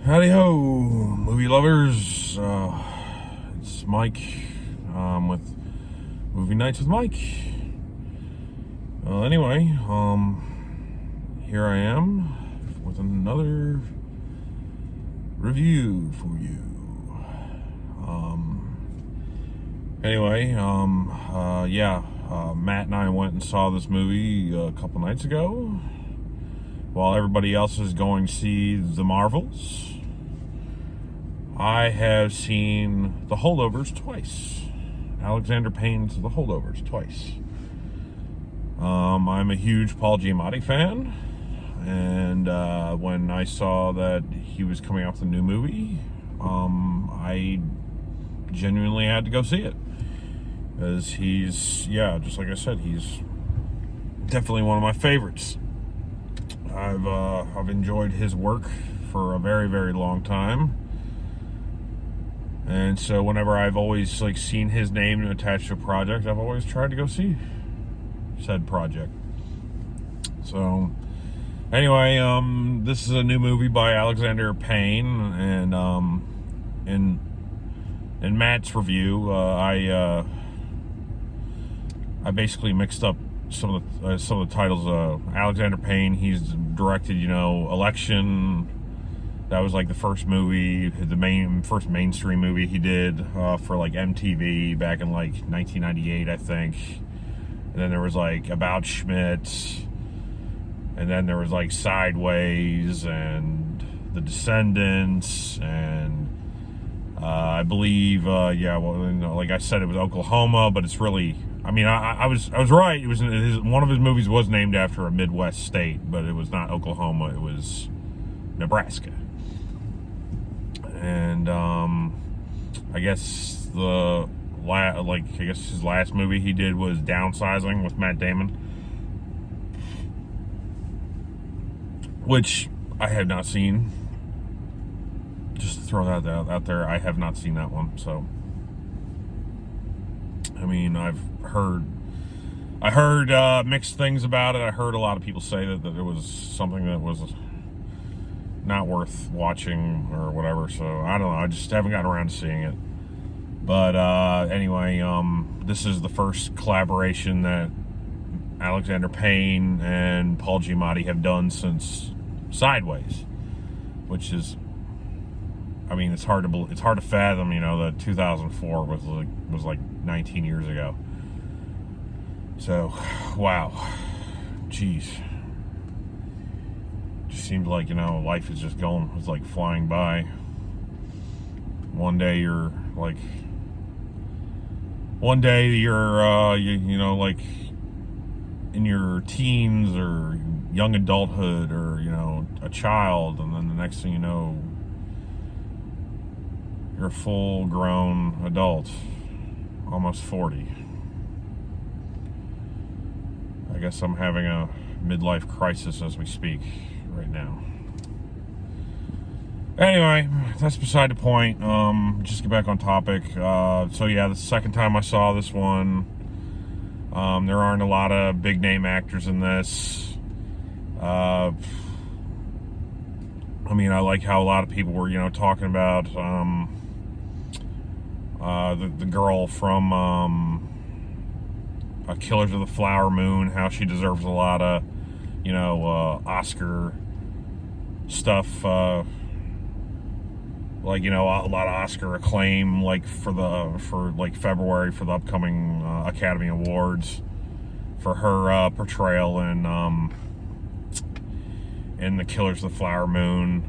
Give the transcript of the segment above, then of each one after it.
Howdy ho, movie lovers. It's Mike with Movie Nights with Mike. Anyway, here I am with another review for you. Matt and I went and saw this movie a couple nights ago while everybody else is going to see The Marvels. I have seen The Holdovers twice. Alexander Payne's The Holdovers twice. I'm a huge Paul Giamatti fan, and when I saw that he was coming out with a new movie, I genuinely had to go see it. Because he's, just like I said, he's definitely one of my favorites. I've enjoyed his work for a very, very long time. And so whenever I've always seen his name attached to a project, I've always tried to go see said project. So anyway, this is a new movie by Alexander Payne, and in Matt's review, I basically mixed up some of the titles. Alexander Payne, he's directed, Election. That was the first movie, first mainstream movie he did for MTV back in 1998, I think. And then there was About Schmidt, and then there was Sideways and The Descendants, and I believe like I said, it was Oklahoma, but it's really, I was right. It was one of his movies was named after a Midwest state, but it was not Oklahoma. It was Nebraska. And I guess his last movie he did was Downsizing with Matt Damon, which I have not seen. Just to throw that out there, I have not seen that one. So, I heard mixed things about it. I heard a lot of people say that it was something that was not worth watching or whatever. So I don't know. I just haven't gotten around to seeing it. But anyway, this is the first collaboration that Alexander Payne and Paul Giamatti have done since Sideways, which is, it's hard to fathom, that 2004 was 19 years ago. So, wow, jeez. Just seems like, life is just going, it's flying by. One day you're in your teens or young adulthood, or a child, and then the next thing you know, you're a full-grown adult, almost 40. I guess I'm having a midlife crisis as we speak right now. Anyway, that's beside the point. Just get back on topic. The second time I saw this one, there aren't a lot of big name actors in this. I like how a lot of people were, talking about the girl from Killers of the Flower Moon, how she deserves a lot of, Oscar stuff. A lot of Oscar acclaim, for February for the upcoming Academy Awards for her portrayal in the Killers of the Flower Moon.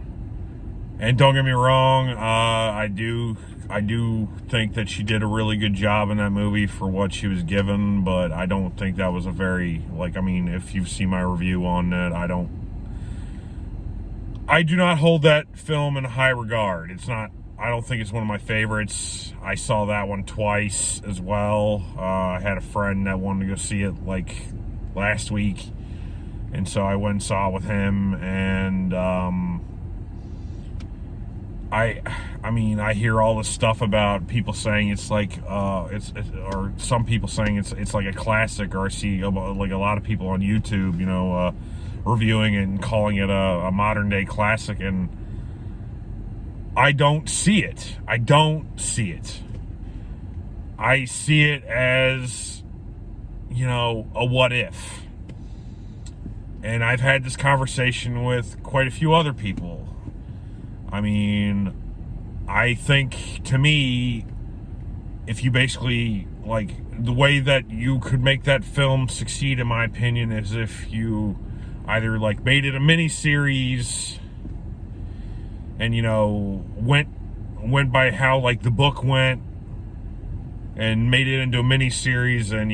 And don't get me wrong, I do think that she did a really good job in that movie for what she was given, but I don't think that was a very, if you've seen my review on it, I do not hold that film in high regard. I don't think it's one of my favorites. I saw that one twice as well. I had a friend that wanted to go see it last week, and so I went and saw it with him, and I hear all this stuff about people saying it's or some people saying it's like a classic, or I see a lot of people on YouTube, reviewing it and calling it a modern day classic, and I don't see it. I don't see it. I see it as, a what if. And I've had this conversation with quite a few other people. I mean, I think, to me, if you basically, the way that you could make that film succeed, in my opinion, is if you either, made it a mini-series and, went by how, the book went, and made it into a mini-series and,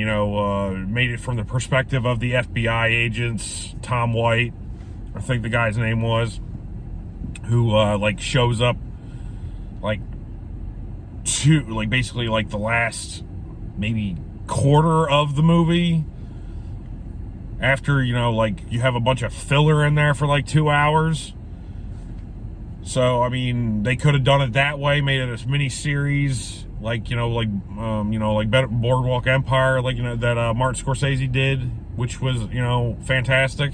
made it from the perspective of the FBI agents, Tom White, I think the guy's name was, who, shows up, basically, the last, maybe, quarter of the movie, after, you have a bunch of filler in there for, 2 hours. So, I mean, they could have done it that way, made it a mini-series, better Boardwalk Empire, that Martin Scorsese did, which was, fantastic.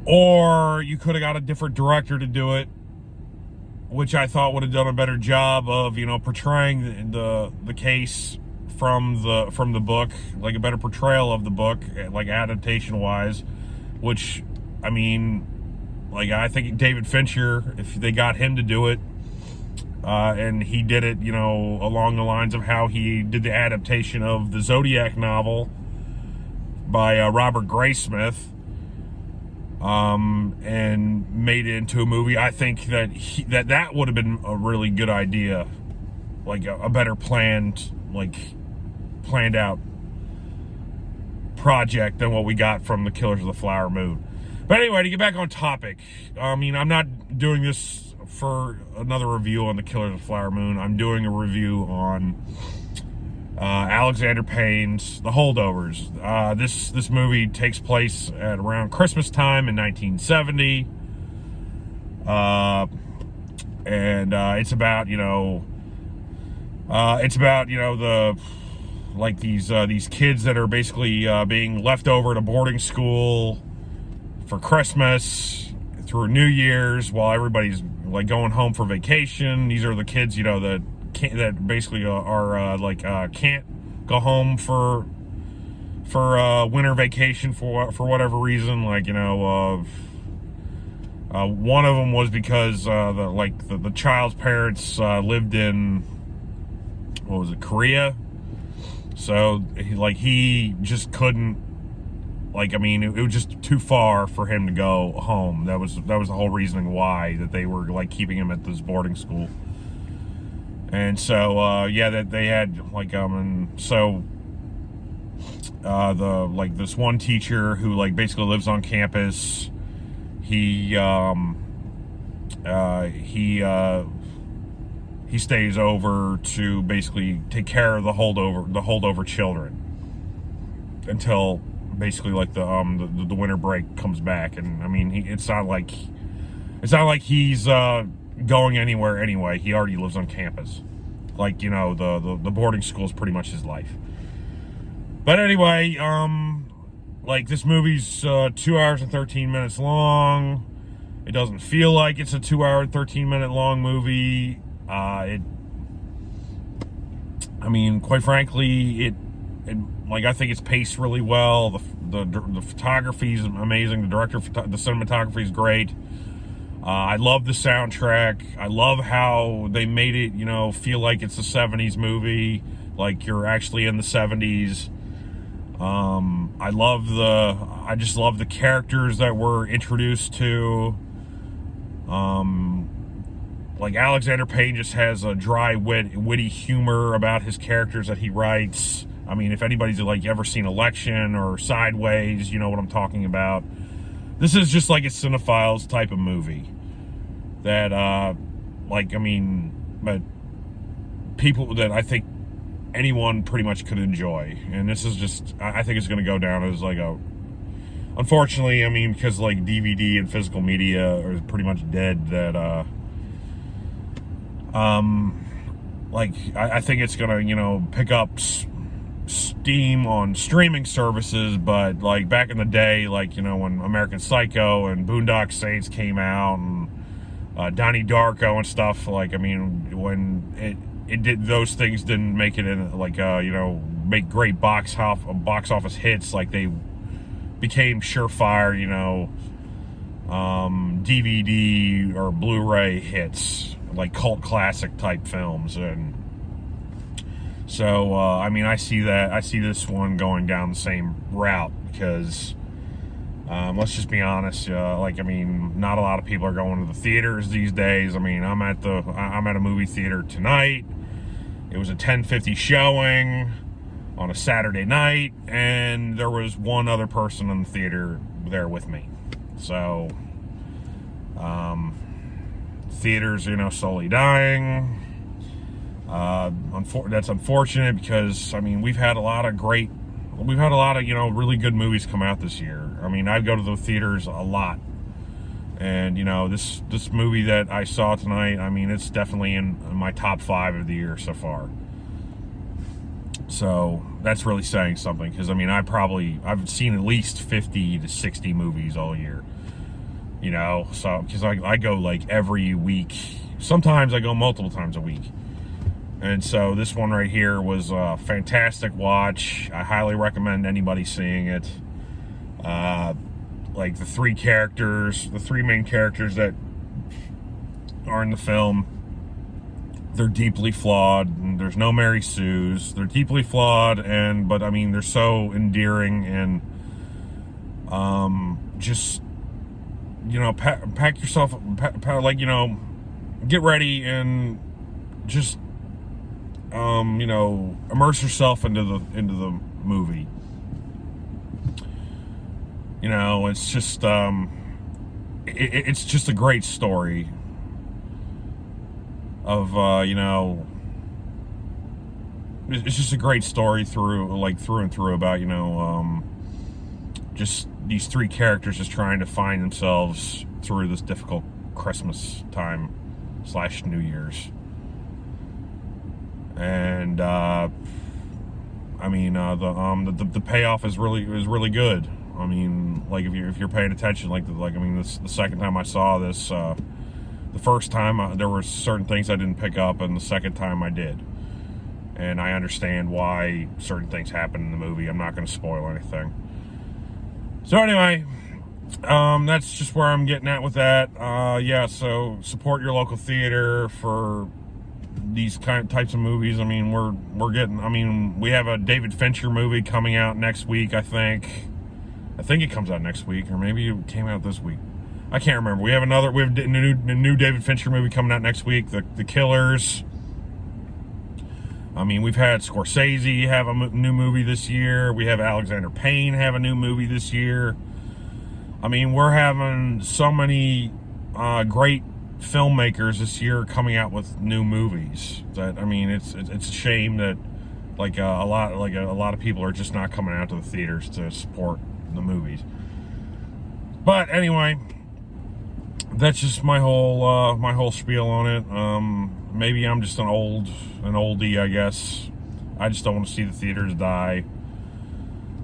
Or you could have got a different director to do it, which I thought would have done a better job of, portraying the case from the book, a better portrayal of the book, adaptation wise, which, I mean, I think David Fincher, if they got him to do it, and he did it, along the lines of how he did the adaptation of the Zodiac novel by Robert Graysmith, and made it into a movie. I think that that would have been a really good idea, a better planned out project than what we got from the Killers of the Flower Moon. But anyway, to get back on topic, I mean, I'm not doing this for another review on the Killers of the Flower Moon. I'm doing a review on Alexander Payne's The Holdovers. This movie takes place at around Christmas time in 1970, and it's about these kids that are basically being left over at a boarding school for Christmas through New Year's while everybody's going home for vacation. These are the kids that basically are can't go home for winter vacation for whatever reason. One of them was because the child's parents lived in, what was it, Korea. So he just couldn't, it was just too far for him to go home. That was the whole reasoning why that they were keeping him at this boarding school. And so that they had this one teacher who basically lives on campus. He stays over to basically take care of the holdover children until basically the winter break comes back. And I mean, it's not like he's going anywhere anyway. He already lives on campus. The boarding school is pretty much his life. But anyway, this movie's 2 hours and 13 minutes long. It doesn't feel like it's a 2 hour and 13 minute long movie. Quite frankly, I think it's paced really well. The photography is amazing. The cinematography is great. I love the soundtrack. I love how they made it, feel like it's a 70s movie, like you're actually in the 70s. I just love the characters that we're introduced to. Alexander Payne just has a dry, witty humor about his characters that he writes. I mean, if anybody's ever seen Election or Sideways, you know what I'm talking about. This is just a Cinephiles type of movie that, but people that I think anyone pretty much could enjoy. And this is just, I think it's going to go down as unfortunately, because DVD and physical media are pretty much dead, that, I think it's going to, pick up steam on streaming services, but back in the day, when American Psycho and Boondock Saints came out, and Donnie Darko and stuff. Like, I mean, when it did, those things didn't make it in, like, make great box office hits. Like, they became surefire, DVD or Blu-ray hits, like cult classic type films. And so, I mean, I see this one going down the same route because, let's just be honest. Like, I mean, not a lot of people are going to the theaters these days. I mean, I'm at a movie theater tonight. It was a 10:50 showing on a Saturday night, and there was one other person in the theater there with me. So, theaters, slowly dying. That's unfortunate because, I mean, we've had a lot of really good movies come out this year. I mean, I go to the theaters a lot. And, this movie that I saw tonight, I mean, it's definitely in my top 5 of the year so far. So that's really saying something because, I mean, I've seen at least 50 to 60 movies all year. So because I go like every week. Sometimes I go multiple times a week. And so this one right here was a fantastic watch. I highly recommend anybody seeing it. Like the three main characters that are in the film, they're deeply flawed. And there's no Mary Sue's. They're deeply flawed, but I mean, they're so endearing and just, pack yourself, get ready and just, immerse yourself into the movie. It's just, it's just a great story of, it's just a great story through and through about, just these three characters just trying to find themselves through this difficult Christmas time / New Year's. And, I mean, the payoff is really good. I mean, like if you're paying attention, the second time I saw this, the first time there were certain things I didn't pick up, and the second time I did, and I understand why certain things happen in the movie. I'm not going to spoil anything. So anyway, that's just where I'm getting at with that. Yeah, so support your local theater for these types of movies. I mean, we have a David Fincher movie coming out next week, I think it comes out next week, or maybe it came out this week. I can't remember. We have a new David Fincher movie coming out next week, The Killers. I mean, we've had Scorsese have a new movie this year. We have Alexander Payne have a new movie this year. I mean, we're having so many great filmmakers this year coming out with new movies that, I mean, it's a shame that a lot of people are just not coming out to the theaters to support the movies. But anyway, that's just my whole spiel on it. Maybe I'm just an oldie, I guess. I just don't want to see the theaters die.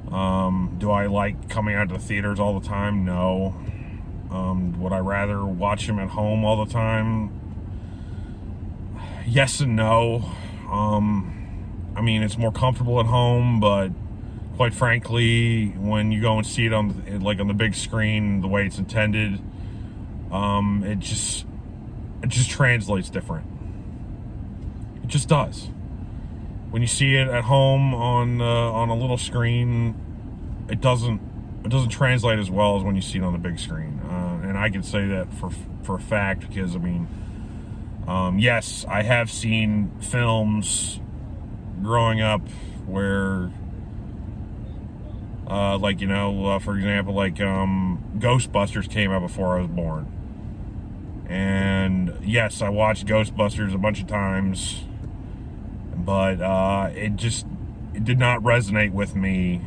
Do I like coming out to the theaters all the time? No. Would I rather watch them at home all the time? Yes and no. I mean, it's more comfortable at home, but quite frankly, when you go and see it on the big screen, the way it's intended, it just translates different. It just does. When you see it at home on a little screen, it doesn't translate as well as when you see it on the big screen. And I can say that for a fact because, I mean, yes, I have seen films growing up where, for example, Ghostbusters came out before I was born. And yes, I watched Ghostbusters a bunch of times, but it did not resonate with me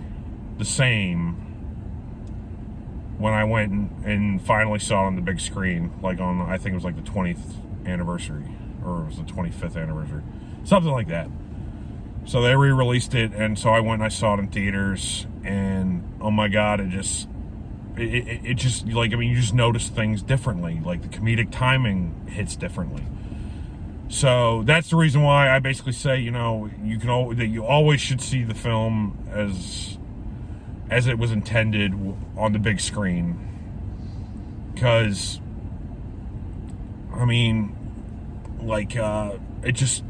the same when I went and finally saw it on the big screen, I think it was the 20th anniversary, or it was the 25th anniversary, something like that. So they re-released it, and so I went and I saw it in theaters, and oh my God, it just, like, I mean, you just notice things differently. Like, the comedic timing hits differently. So that's the reason why I basically say, you know, that you always should see the film as it was intended on the big screen. Because, I mean, like, it's just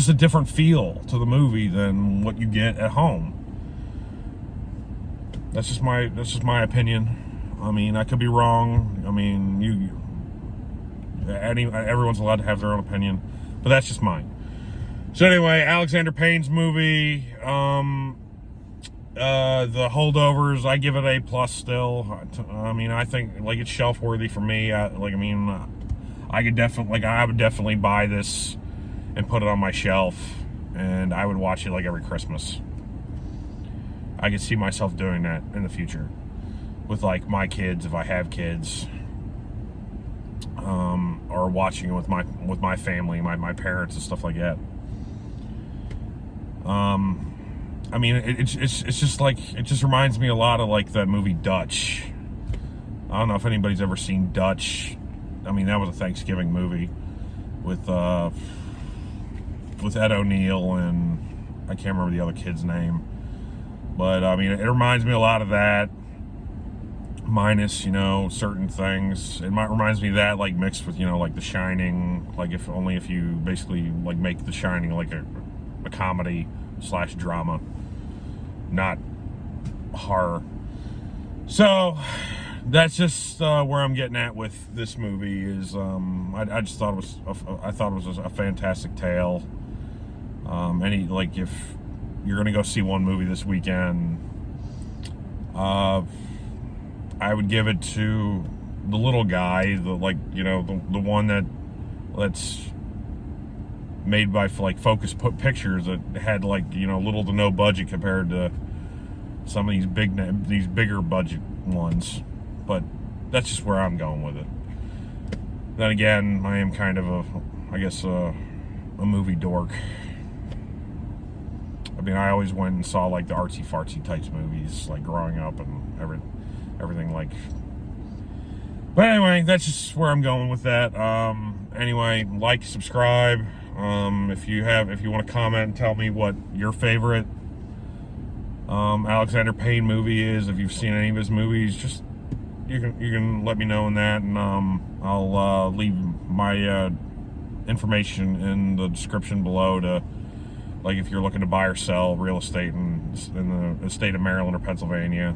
a different feel to the movie than what you get at home. That's just my opinion. I mean, I could be wrong. I mean, everyone's allowed to have their own opinion, but that's just mine. So anyway, Alexander Payne's movie, the Holdovers, I give it A+ still. I mean, I think, like, it's shelf worthy for me. I would definitely buy this and put it on my shelf, and I would watch it like every Christmas. I could see myself doing that in the future with, like, my kids, if I have kids, or watching it with my family, my parents and stuff like that. I mean, it's just like, it just reminds me a lot of, like, that movie Dutch. I don't know if anybody's ever seen Dutch. I mean, that was a Thanksgiving movie with Ed O'Neill and I can't remember the other kid's name. But, I mean, it reminds me a lot of that, minus, you know, certain things. It reminds me of that, like, mixed with, you know, like The Shining, like, if you basically, like, make The Shining like a comedy / drama, not horror. So that's just where I'm getting at with this movie. Is I just thought it was a fantastic tale. If you're gonna go see one movie this weekend, I would give it to The Little Guy, the one that's made by, like, Focus Pictures, that had, like, you know, little to no budget compared to some of these bigger budget ones. But that's just where I'm going with it. Then again, I am kind of a movie dork. I mean, I always went and saw, like, the artsy-fartsy types movies, like, growing up and everything, like. But anyway, that's just where I'm going with that. Anyway, like, subscribe. If you want to comment and tell me what your favorite Alexander Payne movie is, if you've seen any of his movies, just you can let me know in that, and I'll leave my information in the description below to, like, if you're looking to buy or sell real estate in the state of Maryland or Pennsylvania,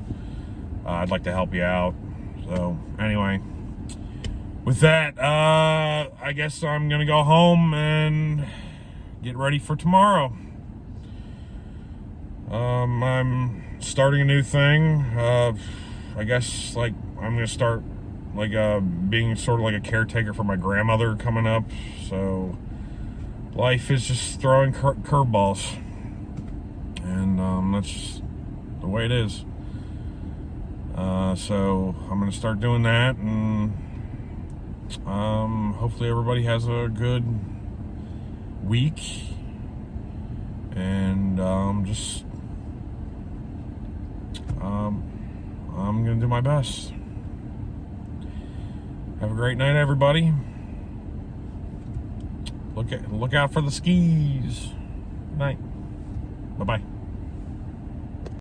I'd like to help you out. So anyway, with that, I guess I'm gonna go home and get ready for tomorrow. I'm starting a new thing. I guess, like, I'm gonna start, like, being sort of like a caretaker for my grandmother coming up. So life is just throwing curveballs, and that's just the way it is. So I'm gonna start doing that, and hopefully everybody has a good week, and I'm gonna do my best. Have a great night, everybody. Look out for the skis. Good night. Bye-bye.